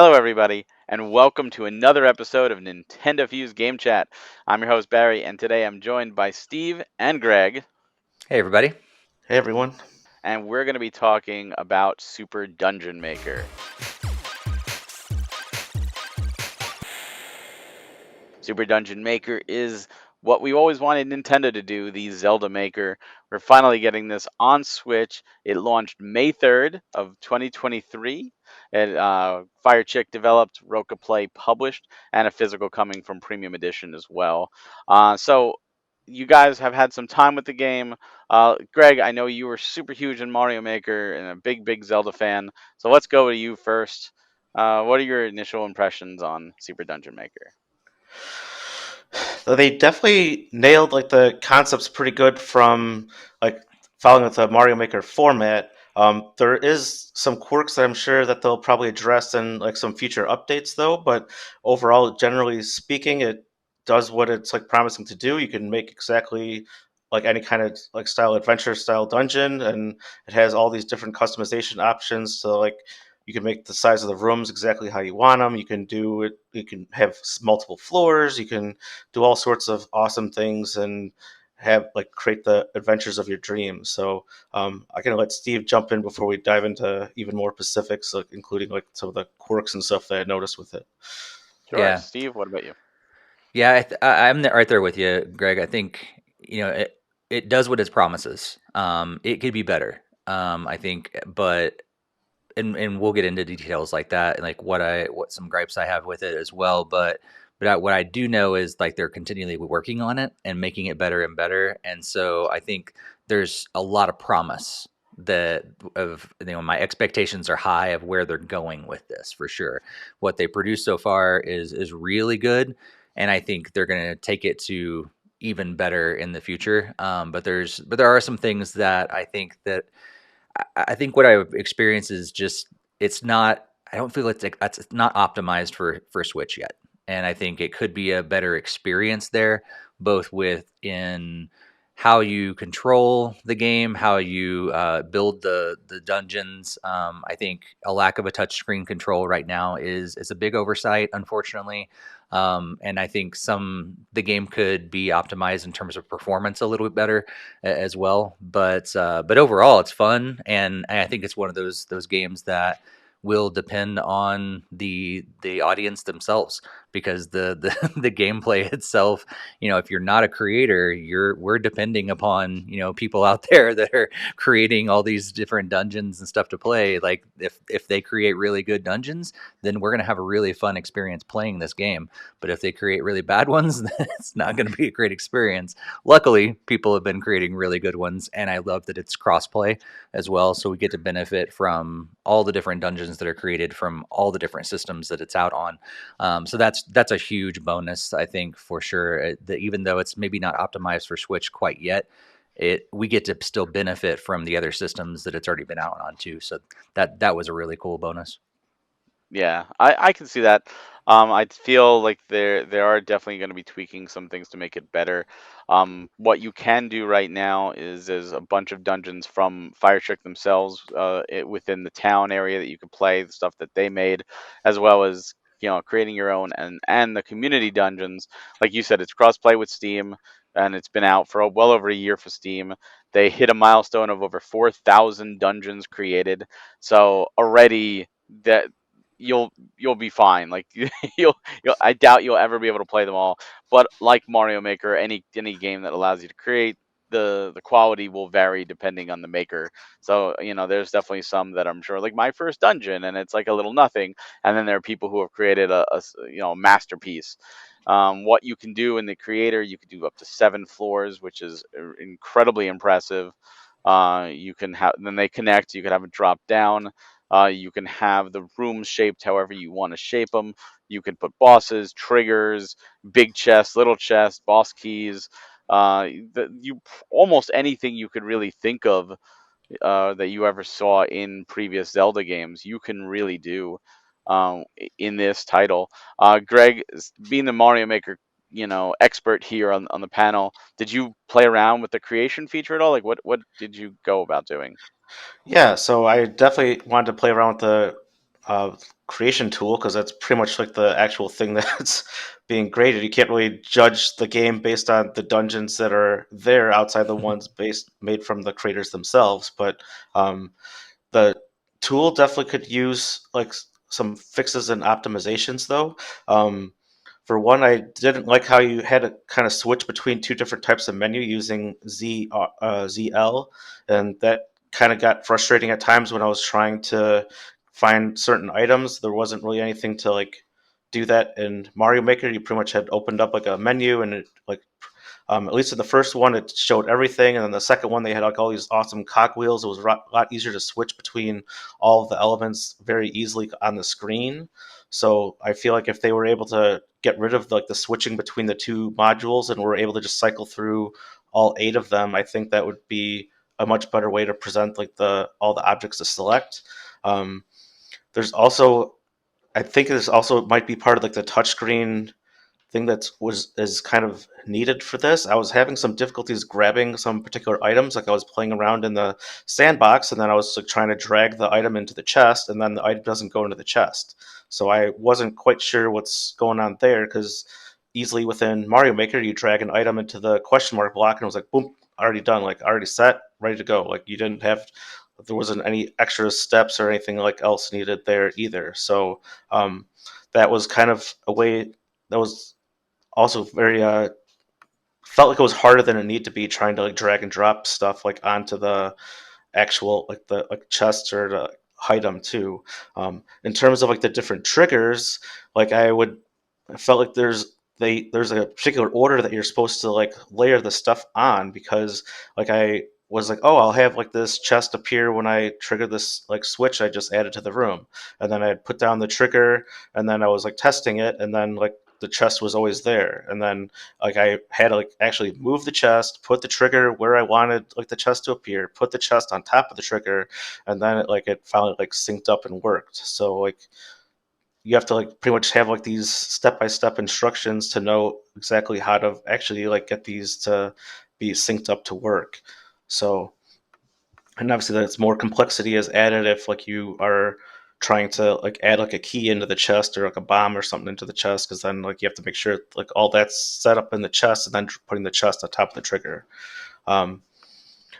Hello, everybody, and welcome to another episode of NintendoFuse Game Chat. I'm your host, Barry, and today I'm joined by Steve and Greg, Hey, everybody. Hey everyone. and we're going to be talking about Super Dungeon Maker. Super Dungeon Maker is what we always wanted Nintendo to do, the Zelda Maker. We're finally getting this on Switch. It launched May 3rd of 2023. Firechick developed, Roca Play published, and a physical coming from Premium Edition as well. So you guys have had some time with the game. Greg, I know you were super huge in Mario Maker and a big Zelda fan. So let's go to you first. What are your initial impressions on Super Dungeon Maker? They definitely nailed the concepts pretty good from like following with the Mario Maker format. There is some quirks that I'm sure that they'll probably address in like some future updates though, but overall, generally speaking, it does what it's like promising to do. You can make exactly like any kind of like style adventure style dungeon, and it has all these different customization options. So like you can make the size of the rooms exactly how you want them. You can do it. You can have multiple floors. You can do all sorts of awesome things and have like create the adventures of your dreams. So I can let Steve jump in before we dive into even more specifics, like including like some of the quirks and stuff that I noticed with it. Sure. Yeah, Steve, what about you? yeah, I'm right there with you, Greg. I think it does what it promises. It could be better. I think, but and we'll get into details like that, and like what some gripes I have with it as well. What I do know is like they're continually working on it and making it better and better. And so I think there's a lot of promise that of my expectations are high of where they're going with this for sure. What they produced so far is really good, and I think they're going to take it to even better in the future. But there are some things that I think what I've experienced is just it's not. I don't feel it's not optimized for Switch yet, and I think it could be a better experience there, both within how you control the game, how you build the dungeons. I think a lack of a touchscreen control right now is a big oversight, unfortunately. And I think the game could be optimized in terms of performance a little bit better as well. But overall, it's fun, and I think it's one of those games that will depend on the audience themselves because the gameplay itself, if you're not a creator, we're depending upon people out there that are creating all these different dungeons and stuff to play. Like if they create really good dungeons, then we're gonna have a really fun experience playing this game. But if they create really bad ones, then it's not going to be a great experience. Luckily, people have been creating really good ones, and I love that it's crossplay as well. So we get to benefit from all the different dungeons that are created from all the different systems that it's out on. So that's a huge bonus, I think, for sure. That even though it's maybe not optimized for Switch quite yet, we get to still benefit from the other systems that it's already been out on too. So that was a really cool bonus. Yeah, I can see that. I feel like there are definitely going to be tweaking some things to make it better. What you can do right now is there's a bunch of dungeons from Firetrick themselves within the town area that you can play the stuff that they made, as well as creating your own and the community dungeons. Like you said, it's crossplay with Steam, and it's been out for well over a year for Steam. They hit a milestone of over 4,000 dungeons created. So already that you'll be fine. Like you'll I doubt you'll ever be able to play them all. But like Mario Maker, any game that allows you to create, the quality will vary depending on the maker. So there's definitely some that I'm sure like my first dungeon, and it's like a little nothing, and then there are people who have created a masterpiece. What you can do in the creator, you can do up to 7 floors, which is incredibly impressive. You can have then they connect. You can have it drop down. You can have the rooms shaped however you want to shape them. You can put bosses, triggers, big chest, little chest, boss keys. You almost anything you could really think of that you ever saw in previous Zelda games, you can really do in this title. Greg, being the Mario Maker, expert here on the panel, did you play around with the creation feature at all? Like, what did you go about doing? Yeah, so I definitely wanted to play around with the uh, creation tool because that's pretty much like the actual thing that's being graded. You can't really judge the game based on the dungeons that are there outside the ones based made from the creators themselves. But um, the tool definitely could use like some fixes and optimizations though. Um, for one, I didn't like how you had to kind of switch between two different types of menu using ZL, and that kind of got frustrating at times when I was trying to find certain items. There wasn't really anything to like do that in Mario Maker. You pretty much had opened up like a menu, and it like at least in the first one, it showed everything, and then the second one, they had like all these awesome cogwheels. It was a lot easier to switch between all of the elements very easily on the screen. So I feel like if they were able to get rid of like the switching between the two modules and were able to just cycle through all 8 of them, I think that would be a much better way to present like the all the objects to select. Um, there's also, I think this also might be part of like the touchscreen thing that was is kind of needed for this. I was having some difficulties grabbing some particular items. Like I was playing around in the sandbox, and then I was like trying to drag the item into the chest, and then the item doesn't go into the chest. So I wasn't quite sure what's going on there because easily within Mario Maker, you drag an item into the question mark block, and it was like boom, already done, like already set, ready to go. Like you didn't have there wasn't any extra steps or anything like else needed there either. So that was kind of a way that was also very felt like it was harder than it needed to be trying to like drag and drop stuff like onto the actual like the like chests or to hide them too. In terms of like the different triggers, like I felt like there's a particular order that you're supposed to like layer the stuff on because like I was like, oh, I'll have like this chest appear when I trigger this like switch I just added to the room, and then I'd put down the trigger, and then I was like testing it, and then like the chest was always there, and then like I had to like actually move the chest, put the trigger where I wanted like the chest to appear, put the chest on top of the trigger, and then it finally like synced up and worked. So like you have to like pretty much have like these step by step instructions to know exactly how to actually like get these to be synced up to work. So and obviously that's more complexity is added if like you are trying to like add like a key into the chest or like a bomb or something into the chest because then like you have to make sure like all that's set up in the chest and then putting the chest on top of the trigger. um,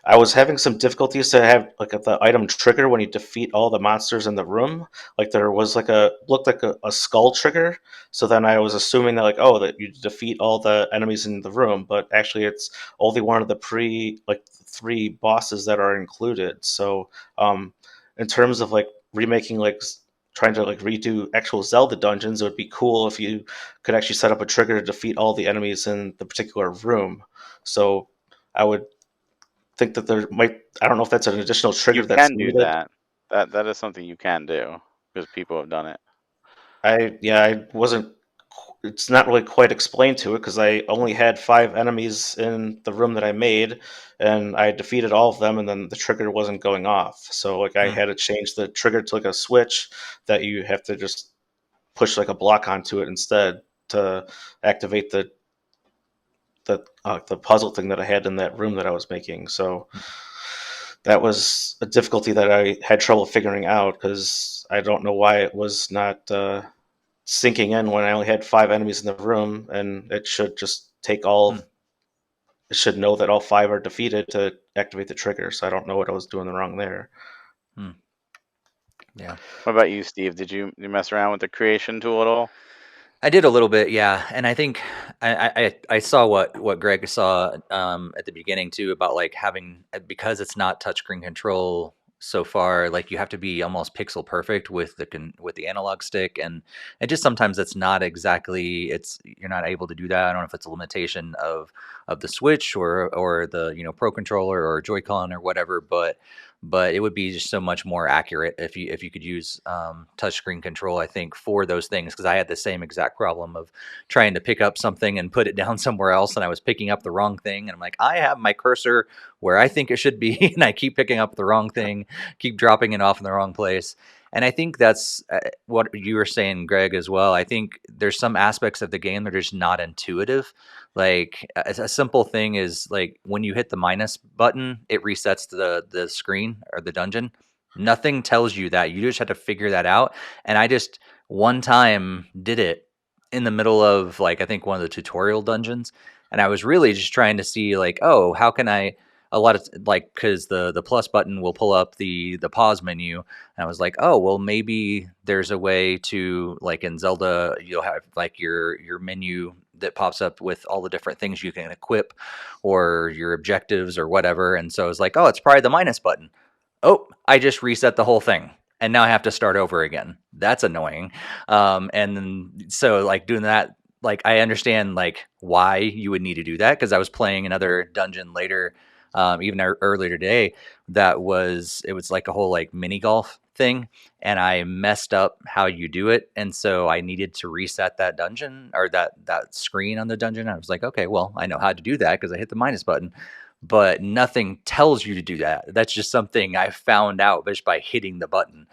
I was having some difficulties to have like the item trigger when you defeat all the monsters in the room. Like there was like a looked like a skull trigger. So then I was assuming that like oh that you defeat all the enemies in the room, but actually it's only one of the pre like 3 bosses that are included. So in terms of like remaking like trying to like redo actual Zelda dungeons, it would be cool if you could actually set up a trigger to defeat all the enemies in the particular room. So I would think that there might I don't know if that's an additional trigger You that's can do needed. that. That is something you can do because people have done it. I wasn't it's not really quite explained to it because I only had 5 enemies in the room that I made and I defeated all of them and then the trigger wasn't going off. So like I Hmm. had to change the trigger to like a switch that you have to just push like a block onto it instead to activate the puzzle thing that I had in that room that I was making. So that was a difficulty that I had trouble figuring out because I don't know why it was not sinking in when I only had 5 enemies in the room, and it should just take Hmm. all. It should know that all 5 are defeated to activate the trigger. So I don't know what I was doing wrong there. Hmm. Yeah. What about you, Steve? Did you mess around with the creation tool at all? I did a little bit, yeah, and I think I saw what Greg saw at the beginning too about like having because it's not touchscreen control so far, like you have to be almost pixel perfect with with the analog stick, and it just sometimes it's not exactly it's you're not able to do that. I don't know if it's a limitation of the Switch or the Pro controller or Joy-Con or whatever, but it would be just so much more accurate if you could use touchscreen control. I think for those things because I had the same exact problem of trying to pick up something and put it down somewhere else, and I was picking up the wrong thing, and I'm like, I have my cursor where I think it should be, and I keep picking up the wrong thing, keep dropping it off in the wrong place. And I think that's what you were saying, Greg, as well. I think there's some aspects of the game that are just not intuitive. Like a simple thing is like when you hit the minus button, it resets the screen or the dungeon. Nothing tells you that. You just have to figure that out. And I just one time did it in the middle of like I think one of the tutorial dungeons, and I was really just trying to see like, oh, how can I a lot of like because the plus button will pull up the pause menu, and I was like, oh well, maybe there's a way to like in Zelda you'll have like your menu that pops up with all the different things you can equip or your objectives or whatever. And so I was like, oh, it's probably the minus button. Oh, I just reset the whole thing. And now I have to start over again. That's annoying. And then, so like doing that, like I understand like why you would need to do that because I was playing another dungeon later, even earlier today. It was like a whole like mini golf thing, and I messed up how you do it, and so I needed to reset that dungeon or that screen on the dungeon. I was like, okay, well I know how to do that because I hit the minus button, but nothing tells you to do that. That's just something I found out just by hitting the button.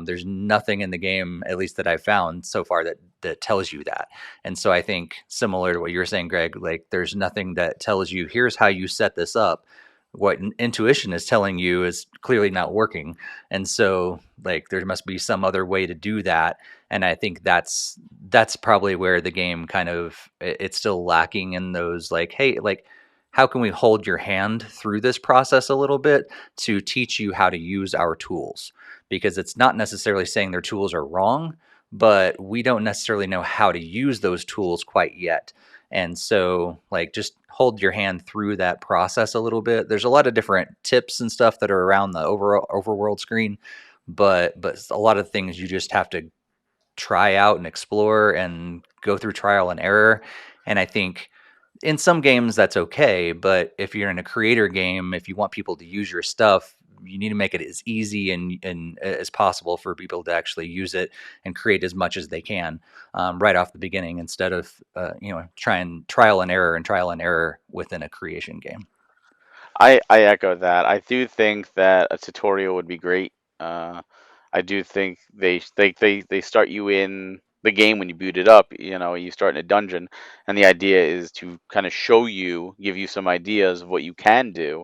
There's nothing in the game, at least that I've found so far, that tells you that. And so I think similar to what you're saying, Greg, like there's nothing that tells you here's how you set this up. What intuition is telling you is clearly not working, and so like there must be some other way to do that. And I think that's probably where the game kind of it's still lacking in those like, hey, like how can we hold your hand through this process a little bit to teach you how to use our tools? Because it's not necessarily saying their tools are wrong, but we don't necessarily know how to use those tools quite yet. And so, like, just hold your hand through that process a little bit. There's a lot of different tips and stuff that are around the overworld screen, but a lot of things you just have to try out and explore and go through trial and error. And I think in some games that's okay, but if you're in a creator game, if you want people to use your stuff, you need to make it as easy and as possible for people to actually use it and create as much as they can right off the beginning, instead of trying trial and error within a creation game. I echo that. I do think that a tutorial would be great. Uh, I do think they start you in the game when you boot it up. You know, you start in a dungeon, and the idea is to kind of show you, give you some ideas of what you can do,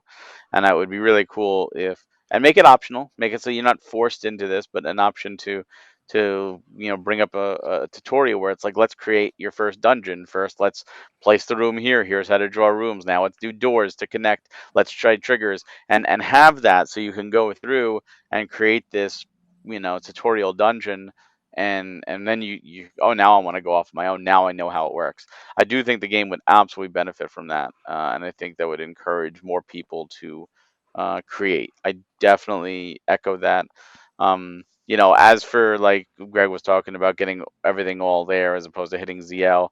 and that would be really cool if and make it optional, make it so you're not forced into this, but an option to bring up a tutorial where it's like let's create your first dungeon first, let's place the room here, here's how to draw rooms, now let's do doors to connect, let's try triggers, and have that so you can go through and create this tutorial dungeon, and then you oh, now I want to go off my own, now I know how it works. I do think the game would absolutely benefit from that, and I think that would encourage more people to create. I definitely echo that. As for like Greg was talking about getting everything all there as opposed to hitting ZL,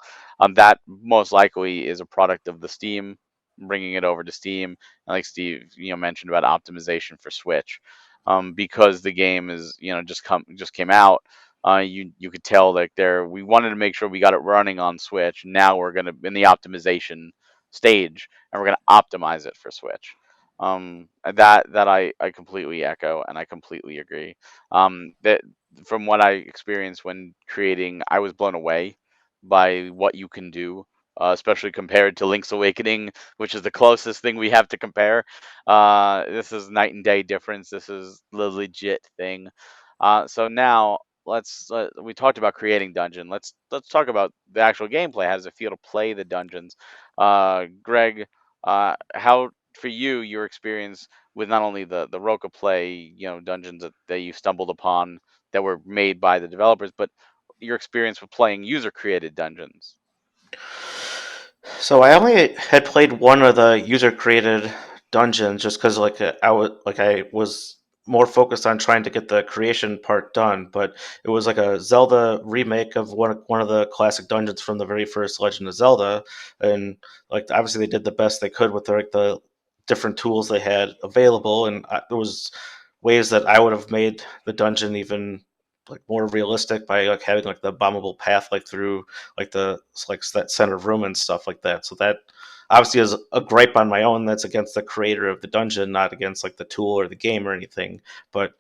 that most likely is a product of the Steam, bringing it over to Steam, and like Steve, mentioned about optimization for Switch, because the game is, just came out. You could tell like we wanted to make sure we got it running on Switch. Now we're gonna in the optimization stage, and we're gonna optimize it for Switch. That I completely echo and I completely agree. That from what I experienced when creating, I was blown away by what you can do, especially compared to Link's Awakening, which is the closest thing we have to compare. This is night and day difference. This is the legit thing. So now we talked about creating dungeon. Let's talk about the actual gameplay. How does it feel to play the dungeons? Greg, how for you your experience with not only the Roca play, dungeons that you stumbled upon that were made by the developers, but your experience with playing user created dungeons. So I only had played one of the user created dungeons just because I was more focused on trying to get the creation part done. But it was like a Zelda remake of one of the classic dungeons from the very first Legend of Zelda, and like obviously they did the best they could with the different tools they had available, and there was ways that I would have made the dungeon even like more realistic by like having like the bombable path like through like the like that center room and stuff like that. So that obviously is a gripe on my own. That's against the creator of the dungeon, not against like the tool or the game or anything. But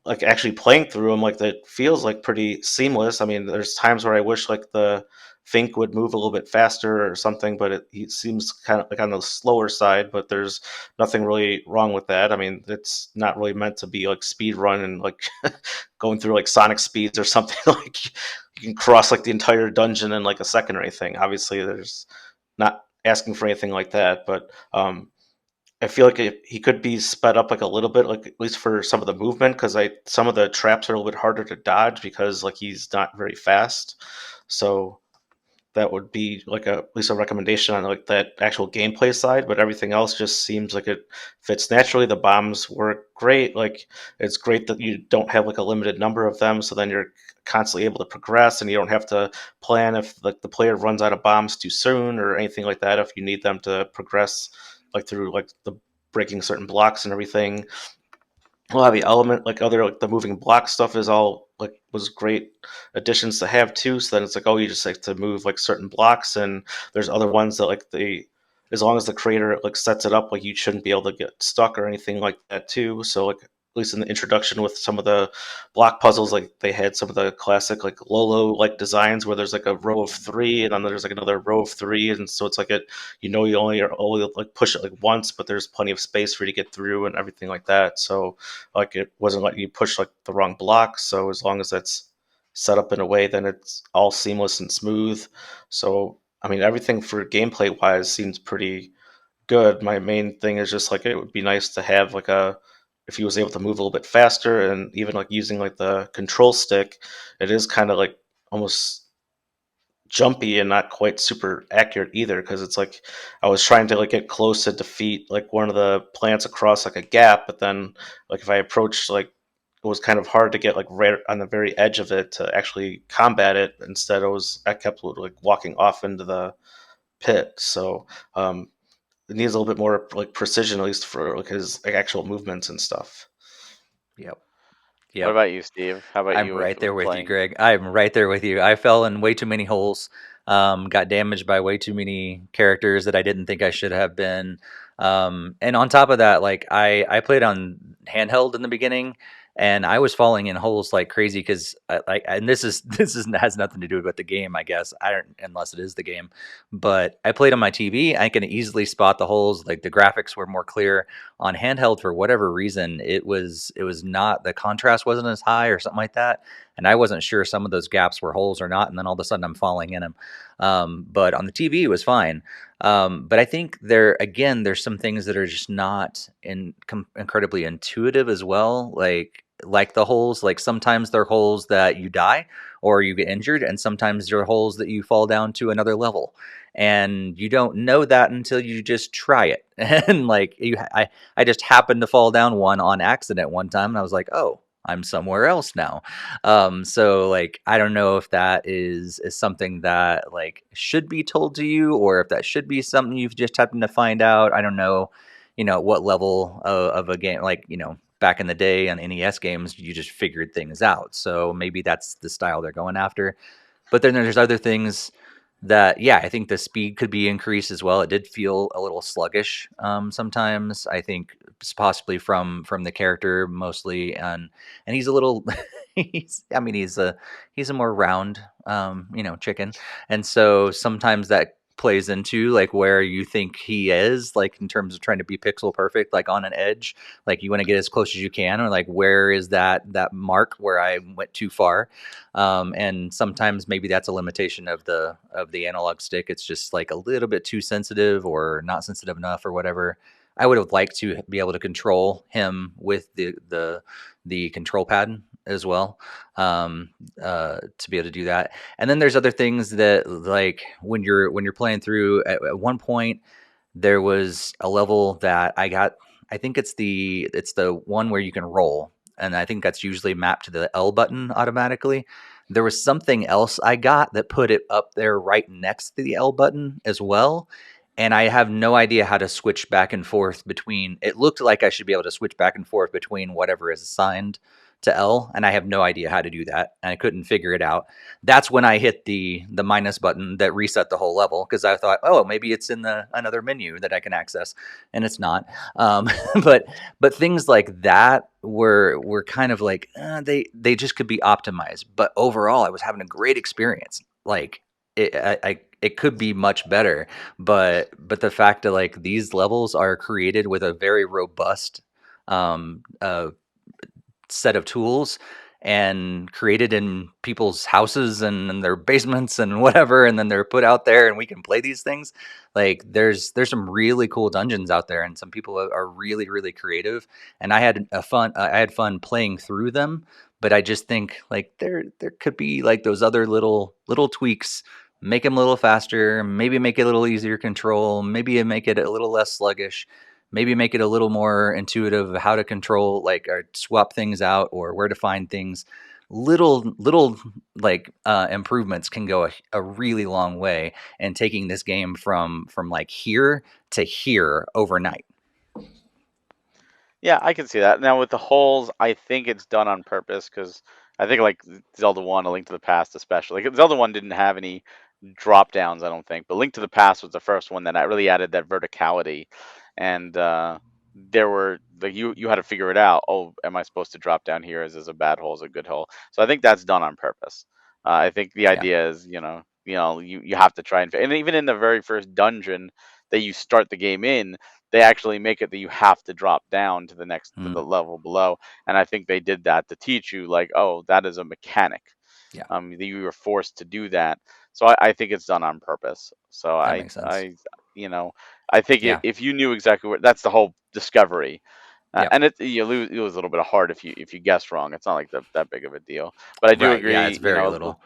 like actually playing through them, like that feels like pretty seamless. I mean, there's times where I wish like the think would move a little bit faster or something, but he seems kind of like on the slower side. But there's nothing really wrong with that. I mean, it's not really meant to be like speed run and like going through like Sonic speeds or something. Like you can cross like the entire dungeon in like a second or anything. Obviously, there's not asking for anything like that, but I feel like he could be sped up like a little bit, like at least for some of the movement, because I some of the traps are a little bit harder to dodge because like he's not very fast. So that would be like at least a recommendation on like that actual gameplay side. But everything else just seems like it fits naturally. The bombs work great. Like it's great that you don't have like a limited number of them, so then you're constantly able to progress, and you don't have to plan if like the player runs out of bombs too soon or anything like that. If you need them to progress like through like the breaking certain blocks and everything, we'll have the element like other like the moving block stuff is all like was great additions to have too. So then it's like, oh, you just like to move like certain blocks, and there's other ones that like they, as long as the creator like sets it up, like you shouldn't be able to get stuck or anything like that too. So like at least in the introduction with some of the block puzzles, like they had some of the classic like Lolo like designs where there's like a row of three and then there's like another row of three, and so it's like it, you know, you only like push it like once, but there's plenty of space for you to get through and everything like that. So like it wasn't letting you push like the wrong blocks. So as long as that's set up in a way, then it's all seamless and smooth. So I mean, everything for gameplay wise seems pretty good. My main thing is just like it would be nice to have like a, if he was able to move a little bit faster, and even like using like the control stick, it is kind of like almost jumpy and not quite super accurate either, because it's like I was trying to like get close to defeat like one of the plants across like a gap, but then like if I approached like, it was kind of hard to get like right on the very edge of it to actually combat it. Instead, I kept like walking off into the pit. So it needs a little bit more like precision, at least for like his like actual movements and stuff. Yep. What Yep. about you, Steve? How about I'm you right there with with you, playing? Greg. I'm right there with you. I fell in way too many holes. Got damaged by way too many characters that I didn't think I should have been. And on top of that, like I played on handheld in the beginning, and I was falling in holes like crazy because like, and this is has nothing to do with the game, I guess. I don't, unless it is the game. But I played on my TV. I can easily spot the holes. Like the graphics were more clear. On handheld, for whatever reason, it was not, the contrast wasn't as high or something like that, and I wasn't sure some of those gaps were holes or not, and then all of a sudden I'm falling in them. But on the TV it was fine. But I think there's some things that are just not incredibly intuitive as well, like the holes. Like sometimes they're holes that you die or you get injured, and sometimes they're holes that you fall down to another level, and you don't know that until you just try it. And like I just happened to fall down one on accident one time, and I was like, oh, I'm somewhere else now. So like I don't know if that is something that like should be told to you, or if that should be something you've just happened to find out. I don't know, what level of a game, like, back in the day on NES games, you just figured things out. So maybe that's the style they're going after. But then there's other things that, yeah, I think the speed could be increased as well. It did feel a little sluggish sometimes. I think possibly from the character mostly, and he's a little, I mean, he's a more round, chicken, and so sometimes that plays into like where you think he is, like in terms of trying to be pixel perfect, like on an edge, like you want to get as close as you can, or like where is that mark where I went too far. And sometimes maybe that's a limitation of the analog stick. It's just like a little bit too sensitive or not sensitive enough or whatever. I would have liked to be able to control him with the control pad as well, to be able to do that. And then there's other things that, like when you're playing through, at one point there was a level that I got. I think it's the one where you can roll, and I think that's usually mapped to the L button automatically. There was something else I got that put it up there right next to the L button as well. And I have no idea how to switch back and forth between. It looked like I should be able to switch back and forth between whatever is assigned to L, and I have no idea how to do that, and I couldn't figure it out. That's when I hit the minus button that reset the whole level, because I thought, oh, maybe it's in the another menu that I can access, and it's not. Um, but but things like that were kind of like, they just could be optimized. But overall, I was having a great experience. Like it could be much better, but the fact that like these levels are created with a very robust um, uh, set of tools and created in people's houses and in their basements and whatever, and then they're put out there and we can play these things. Like there's some really cool dungeons out there, and some people are really creative, and I had fun playing through them. But I just think like there could be like those other little tweaks, make them a little faster, maybe make it a little easier to control, maybe make it a little less sluggish, maybe make it a little more intuitive of how to control, like, or swap things out or where to find things. Little like improvements can go a really long way in taking this game from like here to here overnight. Yeah, I can see that. Now with the holes, I think it's done on purpose because I think like Zelda 1, A Link to the Past especially. Like Zelda 1 didn't have any drop downs, I don't think, but Link to the Past was the first one that really added that verticality, and there were like you had to figure it out. Oh, am I supposed to drop down here? Is this a bad hole? Is it a good hole? So I think that's done on purpose. I think the Yeah. idea is, you have to try and even in the very first dungeon that you start the game in, they actually make it that you have to drop down to Mm, the level below. And I think they did that to teach you like, oh, that is a mechanic. yeah, That you were forced to do that. So I think it's done on purpose. So that makes sense. you know, I think Yeah. if you knew exactly where, that's the whole discovery. Yep. And you lose a little bit of heart if you guess wrong. It's not like that big of a deal. But I do Right. Yeah. It's agree. very little.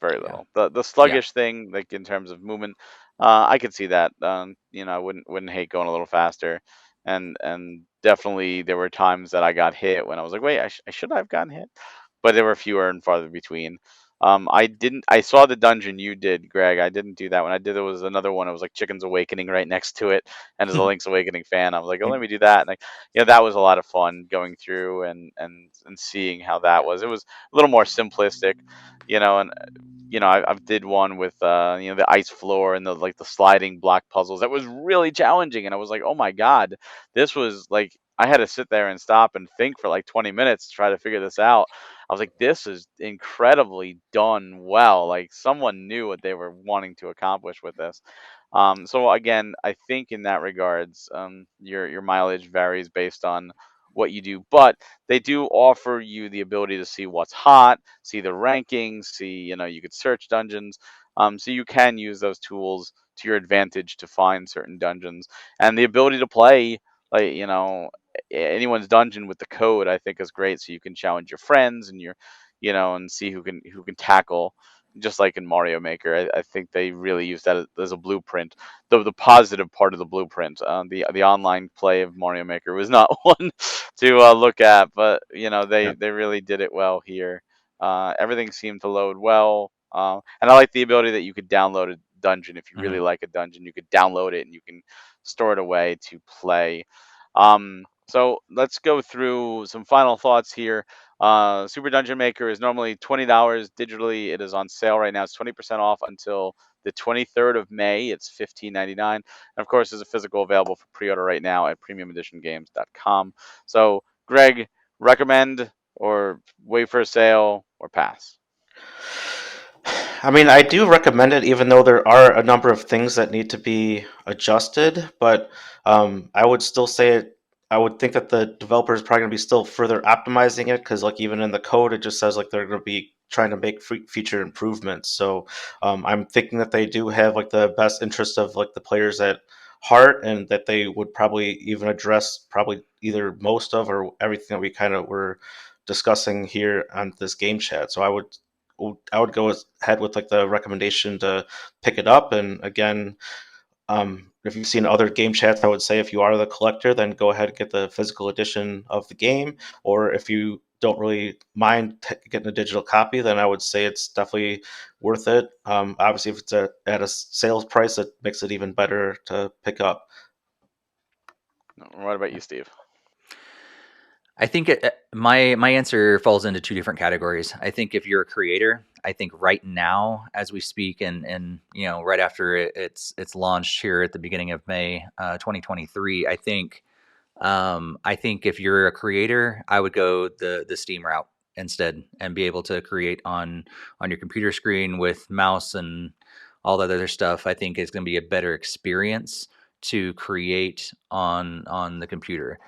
Very Yeah. little. The Yeah. sluggish thing, like in terms of movement, I could see that. I wouldn't hate going a little faster, and definitely there were times that I got hit when I was like, wait, I should have gotten hit, but there were fewer and farther between. I didn't. I saw the dungeon you did, Greg. I didn't do that one. I did. There was another one. It was like Chicken's Awakening right next to it, and there's a Link's Awakening fan. I was like, oh, let me do that. And that was a lot of fun going through and seeing how that was. It was a little more simplistic, and I've did one with the ice floor and the sliding block puzzles. That was really challenging, and I was like, oh my god, this was like I had to sit there and stop and think for like 20 minutes to try to figure this out. I was like, this is incredibly done well. Like someone knew what they were wanting to accomplish with this. So again, I think in that regards, your mileage varies based on what you do, but they do offer you the ability to see what's hot, see the rankings, see, you could search dungeons. So you can use those tools to your advantage to find certain dungeons, and the ability to play like, anyone's dungeon with the code, I think is great. So you can challenge your friends and and see who can tackle. Just like in Mario Maker, I think they really use that as a blueprint. The positive part of the blueprint. The online play of Mario Maker was not one to look at, but Yeah. they really did it well here. Everything seemed to load well, and I like the ability that you could download a dungeon if you really Hmm. like a dungeon. You could download it and you can store it away to play. So let's go through some final thoughts here. Super Dungeon Maker is normally $20 digitally. It is on sale right now. It's 20% off until the 23rd of May. It's $15.99. And of course, there's a physical available for pre-order right now at premiumeditiongames.com. So, Greg, recommend or wait for a sale or pass? I mean, I do recommend it, even though there are a number of things that need to be adjusted. But I would still say it. I would think that the developer is probably going to be still further optimizing it because, like, even in the code, it just says like they're going to be trying to make feature improvements. So I'm thinking that they do have like the best interest of like the players at heart, and that they would probably even address probably either most of or everything that we kind of were discussing here on this game chat. So I would go ahead with like the recommendation to pick it up. And again, if you've seen other game chats, I would say if you are the collector, then go ahead and get the physical edition of the game. Or if you don't really mind getting a digital copy, then I would say it's definitely worth it. Obviously, if it's at a sales price, it makes it even better to pick up. What about you, Steve? I think my answer falls into two different categories. I think if you're a creator, I think right now, as we speak, and right after it's launched here at the beginning of May, 2023, I think if you're a creator, I would go the Steam route instead and be able to create on your computer screen with mouse and all that other stuff, I think is going to be a better experience to create on the computer.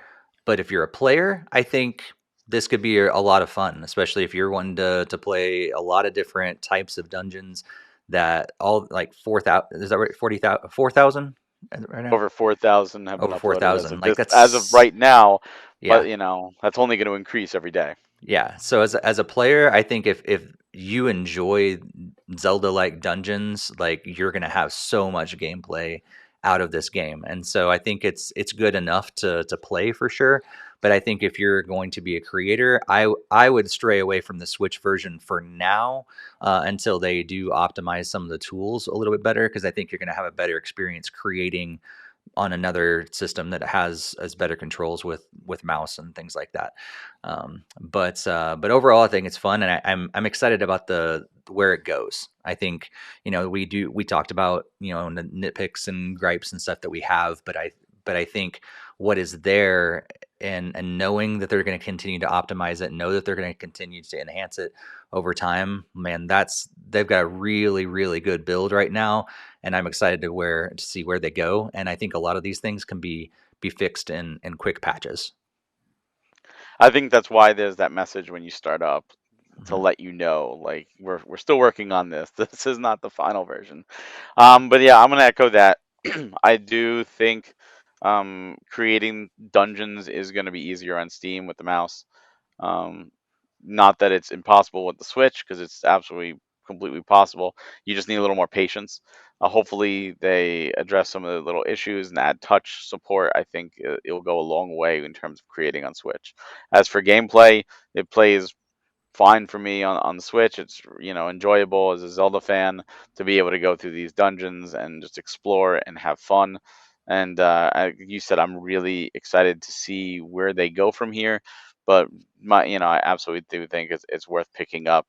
But if you're a player, I think this could be a lot of fun, especially if you're wanting to play a lot of different types of dungeons that all like 4,000, is that right? 40,000, 4,000 right now? Over 4,000 have been Over uploaded as 4,000. of Like this, as of that's, right now. yeah. But that's only going to increase every day. Yeah. So as a player, I think if you enjoy Zelda-like dungeons, like you're gonna have so much gameplay out of this game. And so I think it's good enough to play for sure. But I think if you're going to be a creator, I would stray away from the Switch version for now, until they do optimize some of the tools a little bit better, because I think you're gonna have a better experience creating on another system that has better controls with mouse and things like that. But overall, I think it's fun, and I'm excited about the where it goes. I think we talked about the nitpicks and gripes and stuff that we have, but I think what is there, and knowing that they're going to continue to optimize it, know that they're going to continue to enhance it over time, man, they've got a really really good build right now, and I'm excited to see where they go. And I think a lot of these things can be fixed in quick patches. I think that's why there's that message when you start up to Hmm. let you know, like we're still working on this. This is not the final version. But yeah, I'm gonna echo that. I do think creating dungeons is gonna be easier on Steam with the mouse. Um, Not that it's impossible with the Switch, because it's absolutely completely possible. You just need a little more patience. Hopefully, they address some of the little issues and add touch support. I think it'll go a long way in terms of creating on Switch. As for gameplay, it plays fine for me on the Switch. It's enjoyable as a Zelda fan to be able to go through these dungeons and just explore and have fun. And you said I'm really excited to see where they go from here. But I absolutely do think it's worth picking up,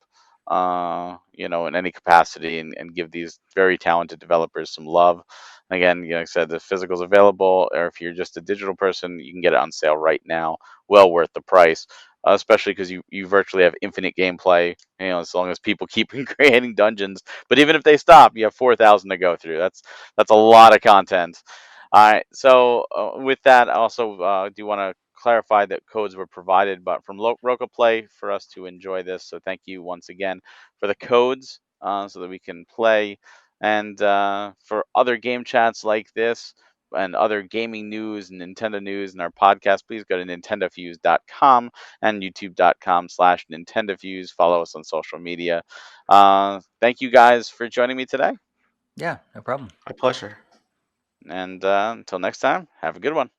in any capacity, and give these very talented developers some love. Again, like I said, the physical's available, or if you're just a digital person, you can get it on sale right now. Well worth the price, especially because you virtually have infinite gameplay. As long as people keep creating dungeons. But even if they stop, you have 4,000 to go through. That's a lot of content. All right. So with that, I also do want to clarify that codes were provided, but from Roca Play for us to enjoy this. So thank you once again for the codes, so that we can play, and for other game chats like this and other gaming news and Nintendo news and our podcast, please go to nintendofuse.com and youtube.com/nintendofuse. Follow us on social media. Thank you guys for joining me today. Yeah, no problem. My pleasure. And until next time, have a good one.